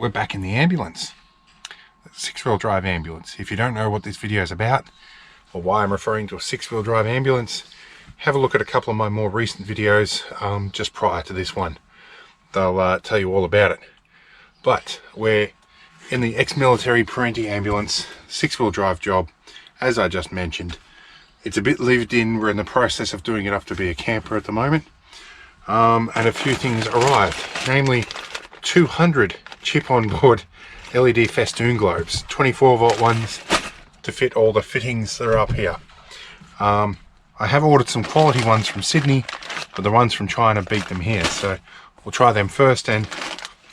we're back in the ambulance. Six-wheel drive ambulance. If you don't know what this video is about or why I'm referring to a six-wheel drive ambulance, have a look at a couple of my more recent videos just prior to this one. They'll tell you all about it. But we're in the ex-military Perentie ambulance, six-wheel drive job, as I just mentioned. It's a bit lived in. We're in the process of doing it up to be a camper at the moment. And a few things arrived, namely 200 chip on board LED festoon globes, 24 volt ones to fit all the fittings that are up here. I have ordered some quality ones from Sydney, but the ones from China beat them here, so we'll try them first. And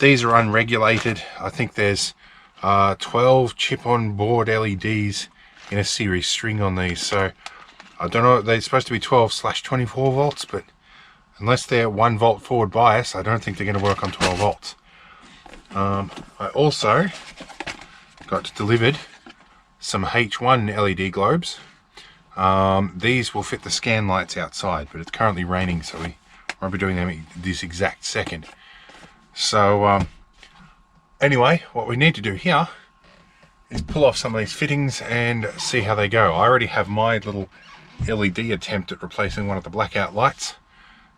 these are unregulated. I think there's 12 chip on board LEDs in a series string on these, so I don't know, they're supposed to be 12/24 volts, but unless they're 1 volt forward bias, I don't think they're going to work on 12 volts. I also got delivered some H1 LED globes. These will fit the scan lights outside, but it's currently raining, so we won't be doing them this exact second. So anyway, what we need to do here is pull off some of these fittings and see how they go. I already have my little LED attempt at replacing one of the blackout lights.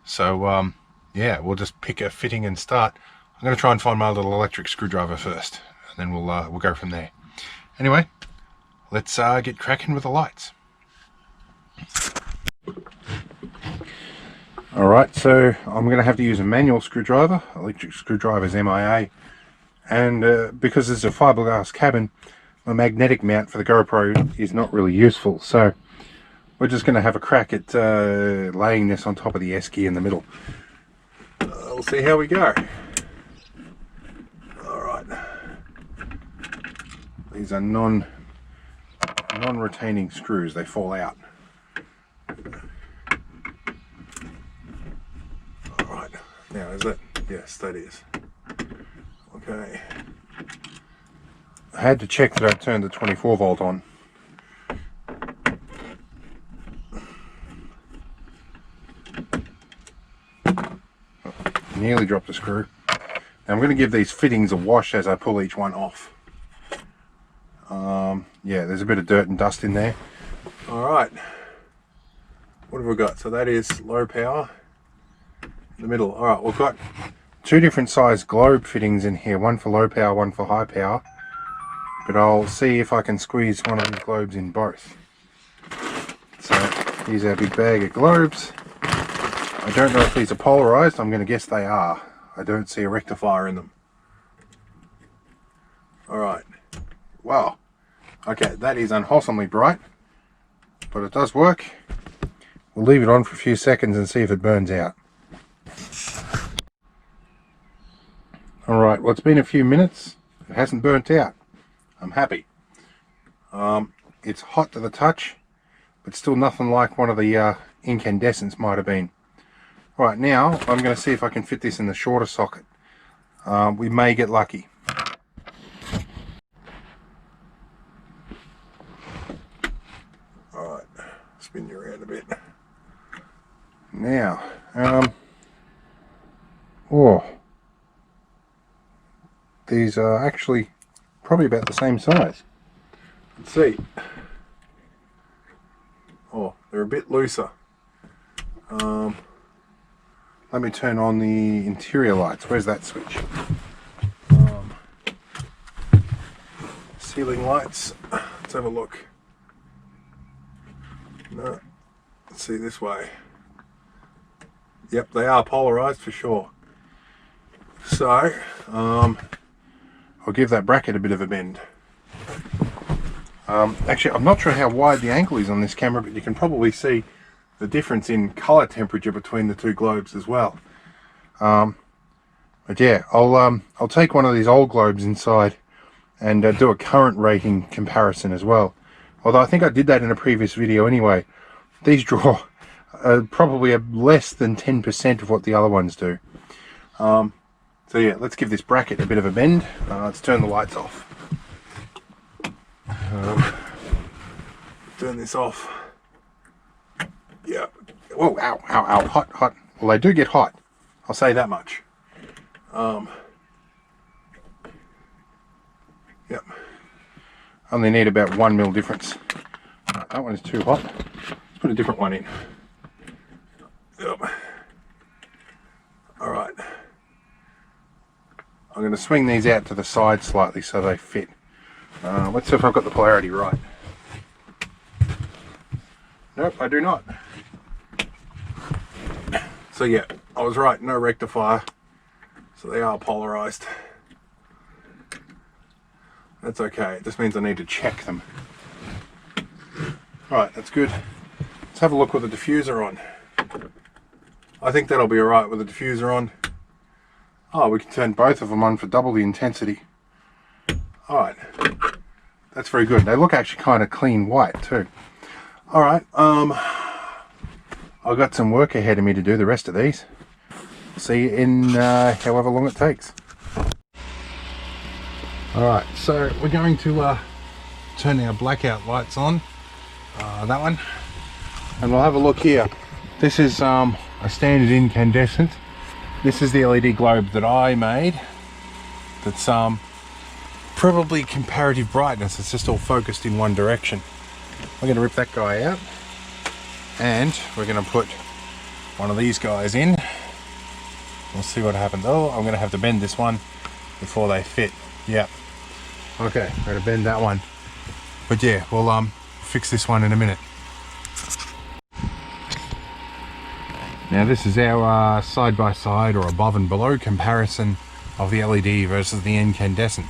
So yeah, we'll just pick a fitting and start. I'm going to try and find my little electric screwdriver first, and then we'll go from there. Anyway, let's get cracking with the lights. Alright, so I'm going to have to use a manual screwdriver. Electric screwdriver's MIA, and because it's a fiberglass cabin, my magnetic mount for the GoPro is not really useful, so we're just going to have a crack at laying this on top of the esky in the middle. We'll see how we go. Alright, these are non-retaining screws, they fall out. Alright, now is it? Yes, that is. Okay. I had to check that I turned the 24 volt on. Nearly dropped a screw. Now I'm going to give these fittings a wash as I pull each one off. Yeah, there's a bit of dirt and dust in there. Alright, what have we got? So that is low power in the middle. Alright, we've got two different size globe fittings in here, one for low power, one for high power, but I'll see if I can squeeze one of these globes in both. So here's our big bag of globes. I don't know if these are polarized. I'm going to guess they are. I don't see a rectifier in them. Alright. Wow. Okay, that is unwholesomely bright, but it does work. We'll leave it on for a few seconds and see if it burns out. Alright, well, it's been a few minutes. It hasn't burnt out. I'm happy. It's hot to the touch, but still nothing like one of the incandescents might have been. Right, now I'm going to see if I can fit this in the shorter socket. We may get lucky. Alright, spin you around a bit. Now, these are actually probably about the same size. Let's see. Oh, they're a bit looser. Let me turn on the interior lights. Where's that switch? Ceiling lights. Let's have a look. No. Let's see this way. Yep, they are polarized for sure. So, I'll give that bracket a bit of a bend. Actually, I'm not sure how wide the angle is on this camera, but you can probably see the difference in color temperature between the two globes as well. But yeah, I'll take one of these old globes inside and do a current rating comparison as well. Although I think I did that in a previous video anyway. These draw probably less than 10% of what the other ones do. So yeah, let's give this bracket a bit of a bend. Let's turn the lights off. Turn this off. Yeah. Whoa, ow, ow, ow, hot, hot. Well, they do get hot. I'll say that much. only need about 1 mil difference. That one is too hot. Let's put a different one in. Yep. Alright. I'm going to swing these out to the side slightly so they fit. Let's see if I've got the polarity right. Nope, I do not. So yeah, I was right, no rectifier. So they are polarized. That's okay, it just means I need to check them. Alright, that's good. Let's have a look with the diffuser on. I think that'll be alright with the diffuser on. Oh, we can turn both of them on for double the intensity. Alright, that's very good. They look actually kind of clean white too. Alright, I've got some work ahead of me to do the rest of these. See you in however long it takes. Alright, so we're going to turn our blackout lights on, that one, and we'll have a look here. This is a standard incandescent. This is the LED globe that I made. That's probably comparative brightness. It's just all focused in one direction. I'm going to rip that guy out, and we're going to put one of these guys in. We'll see what happens. Oh, I'm going to have to bend this one before they fit. Yep. Okay, I'm going to bend that one. But yeah, we'll fix this one in a minute. Now this is our side-by-side or above and below comparison of the LED versus the incandescent.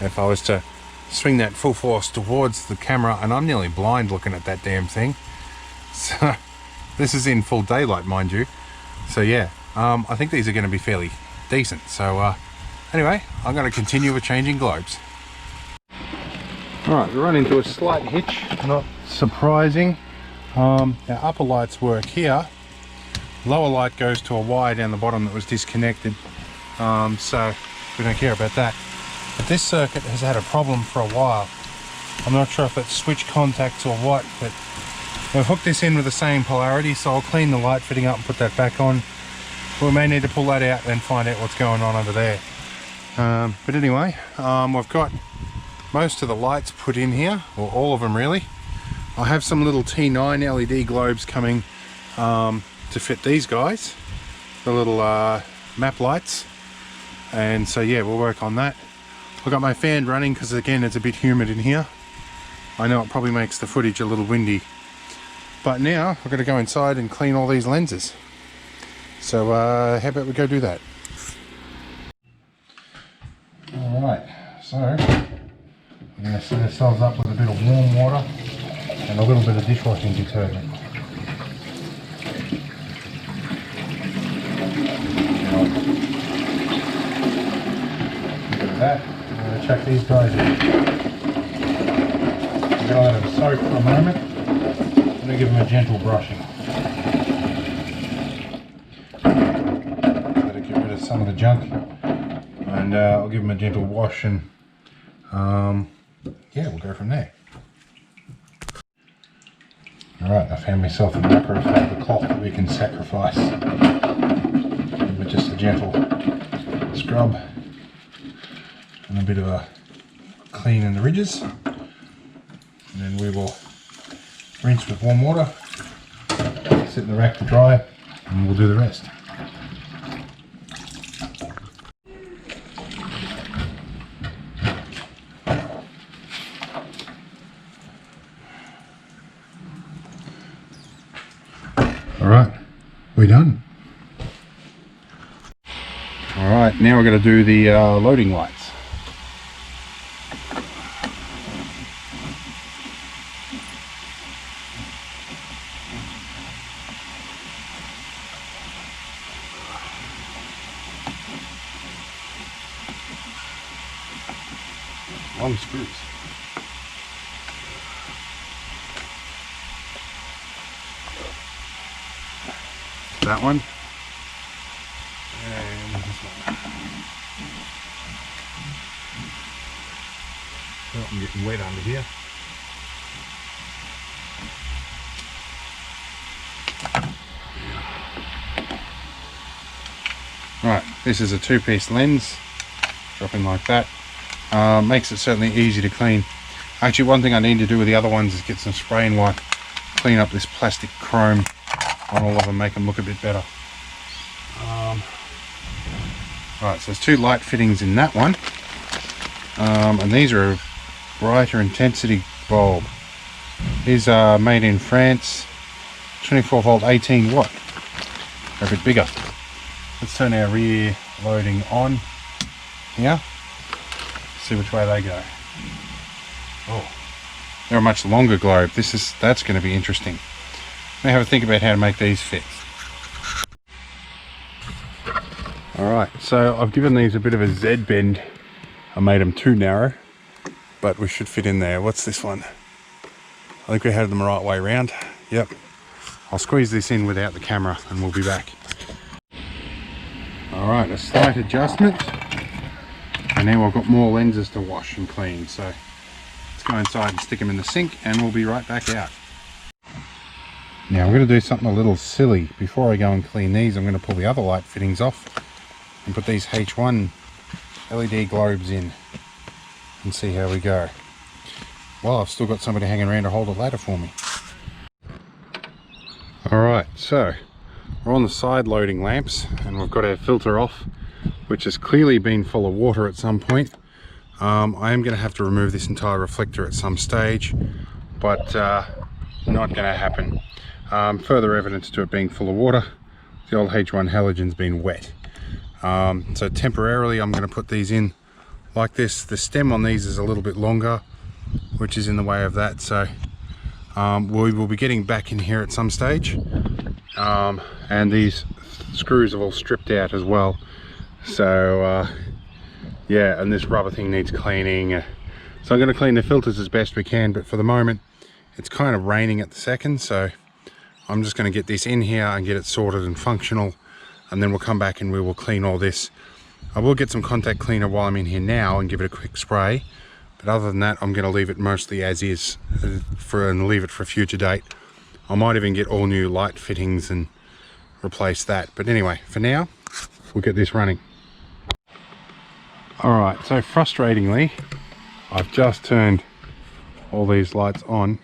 If I was to swing that full force towards the camera, and I'm nearly blind looking at that damn thing. So this is in full daylight, mind you. So yeah, I think these are going to be fairly decent. So anyway, I'm going to continue with changing globes. Alright, we run into a slight hitch, not surprising. Our upper lights work here. Lower light goes to a wire down the bottom that was disconnected. So we don't care about that. But this circuit has had a problem for a while. I'm not sure if it's switch contacts or what, but we've hooked this in with the same polarity, so I'll clean the light fitting up and put that back on. We may need to pull that out and find out what's going on over there. But anyway, we've got most of the lights put in here, or all of them really. I have some little T9 LED globes coming to fit these guys, the little map lights, and so yeah, we'll work on that. I've got my fan running because again it's a bit humid in here. I know it probably makes the footage a little windy, but now we're going to go inside and clean all these lenses. So how about we go do that? Alright, so we're going to set ourselves up with a bit of warm water and a little bit of dishwashing detergent. Look at that. I'm going to chuck these guys in. I'm going to let them soak for a moment. I'm going to give them a gentle brushing. Let it get rid of some of the junk, and I'll give them a gentle wash, and yeah, we'll go from there. Alright, I found myself a matter of fact cloth that we can sacrifice. Give it just a gentle scrub and a bit of a clean in the ridges, and then we will rinse with warm water, sit in the rack to dry, and we'll do the rest. Alright, we're done. Alright, now we're going to do the loading lights. Long screws. That one. And this one. Oh, I'm getting wet under here. Right, this is a two-piece lens, dropping like that. Makes it certainly easy to clean. Actually, one thing I need to do with the other ones is get some spray and wipe, clean up this plastic chrome on all of them, make them look a bit better. Right, so there's 2 light fittings in that one, and these are a brighter intensity bulb. These are made in France, 24 volt 18 watt. They're a bit bigger. Let's turn our rear loading on here, see which way they go. Oh, they're a much longer globe. That's going to be interesting. Let me have a think about how to make these fit. Alright, so I've given these a bit of a Z bend. I made them too narrow, but we should fit in there. What's this one? I think we had them the right way around. Yep. I'll squeeze this in without the camera and we'll be back. Alright, a slight adjustment. And now I've got more lenses to wash and clean. So let's go inside and stick them in the sink and we'll be right back out. Now I'm going to do something a little silly. Before I go and clean these, I'm going to pull the other light fittings off and put these H1 LED globes in and see how we go. Well, I've still got somebody hanging around to hold a ladder for me. Alright, so we're on the side loading lamps and we've got our filter off, which has clearly been full of water at some point. I am going to have to remove this entire reflector at some stage, but not going to happen. Further evidence to it being full of water, the old H1 halogen's been wet. So temporarily I'm going to put these in like this. The stem on these is a little bit longer, which is in the way of that, so we will be getting back in here at some stage. And these screws have all stripped out as well, so yeah, and this rubber thing needs cleaning. So I'm going to clean the filters as best we can, but for the moment it's kind of raining at the second, so I'm just going to get this in here and get it sorted and functional, and then we'll come back and we will clean all this. I will get some contact cleaner while I'm in here now and give it a quick spray, but other than that I'm going to leave it mostly as is and leave it for a future date. I might even get all new light fittings and replace that, but anyway, for now we'll get this running. Alright, so frustratingly I've just turned all these lights on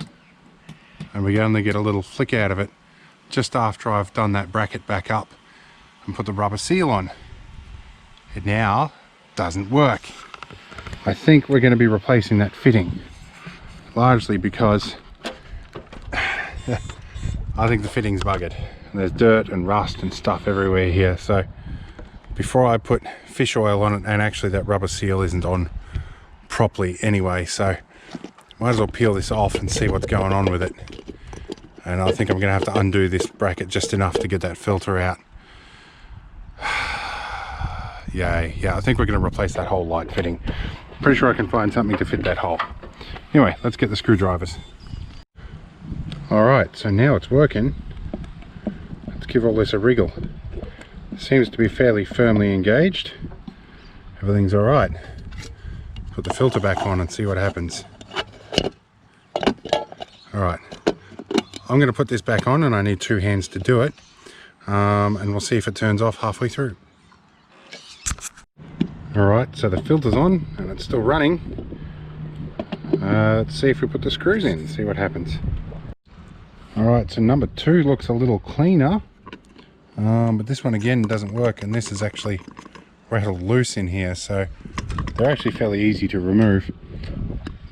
and we only get a little flick out of it just after I've done that bracket back up and put the rubber seal on. It now doesn't work. I think we're going to be replacing that fitting, largely because I think the fitting's buggered. There's dirt and rust and stuff everywhere here, so before I put fish oil on it, and actually that rubber seal isn't on properly anyway, so might as well peel this off and see what's going on with it. And I think I'm going to have to undo this bracket just enough to get that filter out. Yay, yeah, I think we're going to replace that whole light fitting. Pretty sure I can find something to fit that hole. Anyway, let's get the screwdrivers. Alright, so now it's working. Let's give all this a wriggle. Seems to be fairly firmly engaged. Everything's alright. Put the filter back on and see what happens. Alright, I'm going to put this back on and I need 2 hands to do it. And we'll see if it turns off halfway through. Alright, so the filter's on and it's still running. Let's see if we put the screws in and see what happens. Alright, so number 2 looks a little cleaner. But this one again doesn't work, and this is actually rattled loose in here, so they're actually fairly easy to remove.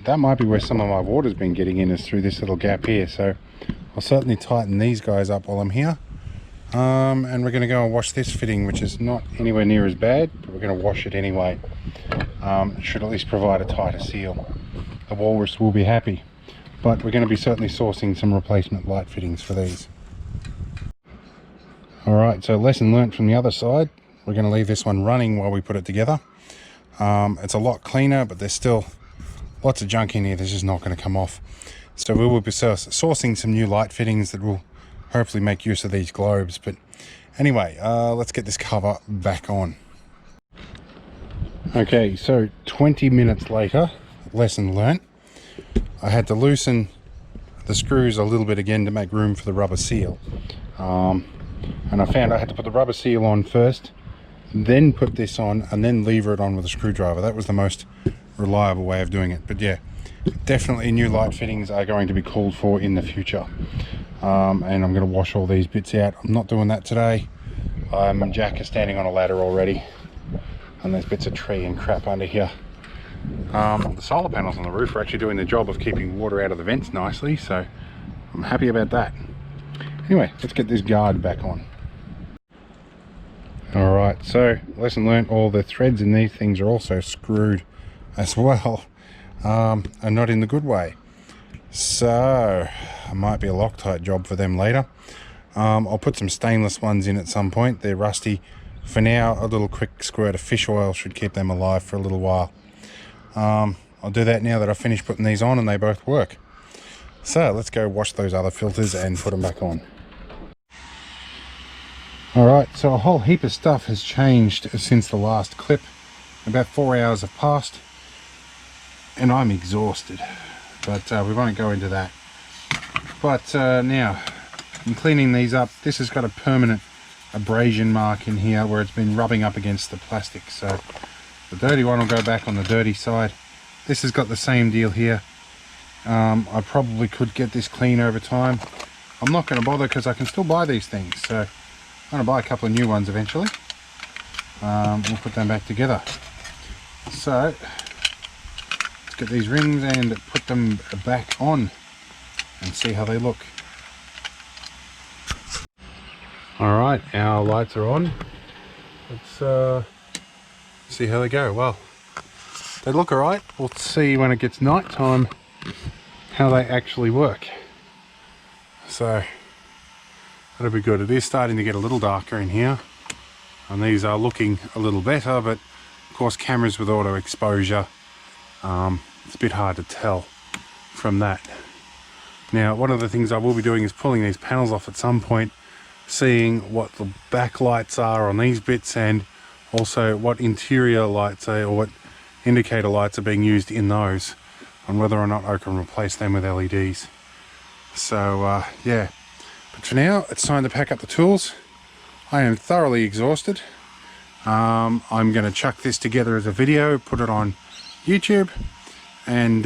That might be where some of my water's been getting in, is through this little gap here, so I'll certainly tighten these guys up while I'm here. And we're going to go and wash this fitting, which is not anywhere near as bad, but we're going to wash it anyway. It should at least provide a tighter seal. The walrus will be happy, but we're going to be certainly sourcing some replacement light fittings for these. Alright, so lesson learnt from the other side. We're going to leave this one running while we put it together. It's a lot cleaner, but there's still lots of junk in here that's just not going to come off. So we will be sourcing some new light fittings that will hopefully make use of these globes. But anyway, let's get this cover back on. Okay, so 20 minutes later, lesson learnt. I had to loosen the screws a little bit again to make room for the rubber seal. And I found I had to put the rubber seal on first, then put this on, and then lever it on with a screwdriver. That was the most reliable way of doing it. But yeah, definitely new light fittings are going to be called for in the future. And I'm going to wash all these bits out. I'm not doing that today. Jack is standing on a ladder already, and there's bits of tree and crap under here. The solar panels on the roof are actually doing the job of keeping water out of the vents nicely, so I'm happy about that. Anyway, let's get this guard back on. Alright, so lesson learnt, all the threads in these things are also screwed as well, and not in the good way. So it might be a Loctite job for them later. I'll put some stainless ones in at some point. They're rusty. For now, a little quick squirt of fish oil should keep them alive for a little while. I'll do that now that I've finished putting these on and they both work. So let's go wash those other filters and put them back on. Alright, so a whole heap of stuff has changed since the last clip. About 4 hours have passed and I'm exhausted, but we won't go into that. But now, in cleaning these up, this has got a permanent abrasion mark in here where it's been rubbing up against the plastic, so the dirty one will go back on the dirty side. This has got the same deal here. I probably could get this clean over time. I'm not going to bother because I can still buy these things, so I'm going to buy a couple of new ones eventually. We'll put them back together. So let's get these rings and put them back on and see how they look. Alright, our lights are on. Let's see how they go. Well, they look alright. We'll see when it gets night time how they actually work. So that'll be good. It is starting to get a little darker in here, and these are looking a little better, but of course cameras with auto exposure, it's a bit hard to tell from that. Now, one of the things I will be doing is pulling these panels off at some point, seeing what the backlights are on these bits and also what interior lights are, or what indicator lights are being used in those, and whether or not I can replace them with LEDs. So yeah, but for now it's time to pack up the tools. I am thoroughly exhausted. I'm going to chuck this together as a video, put it on YouTube, and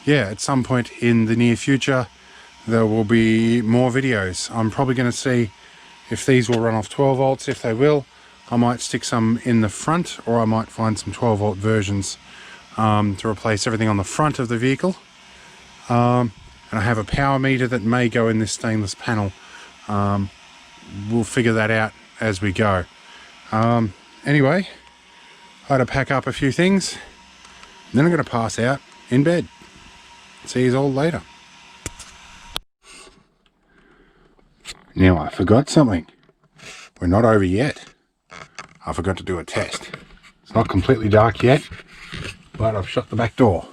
yeah, at some point in the near future there will be more videos. I'm probably going to see if these will run off 12 volts. If they will, I might stick some in the front, or I might find some 12 volt versions to replace everything on the front of the vehicle. And I have a power meter that may go in this stainless panel. We'll figure that out as we go. Anyway, I had to pack up a few things, and then I'm going to pass out in bed. See you all later. Now, I forgot something. We're not over yet. I forgot to do a test. It's not completely dark yet, but I've shut the back door.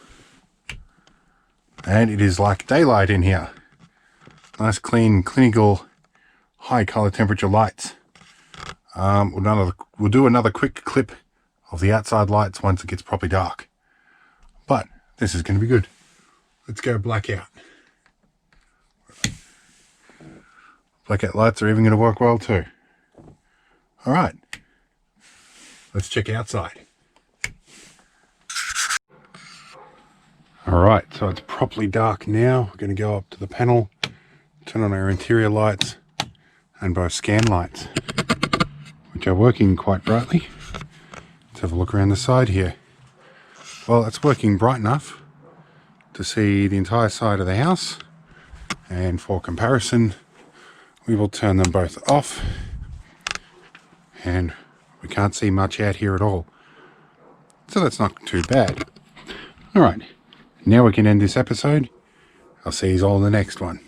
And it is like daylight in here. Nice, clean, clinical, high color temperature lights. We'll do another quick clip of the outside lights once it gets properly dark. But this is going to be good. Let's go blackout. Blackout lights are even going to work well too. Alright, let's check outside. Alright, so it's properly dark now. We're going to go up to the panel, turn on our interior lights and both scan lights, which are working quite brightly. Let's have a look around the side here. Well, it's working bright enough to see the entire side of the house, and for comparison we will turn them both off, and we can't see much out here at all, so that's not too bad. Alright, now we can end this episode. I'll see you all in the next one.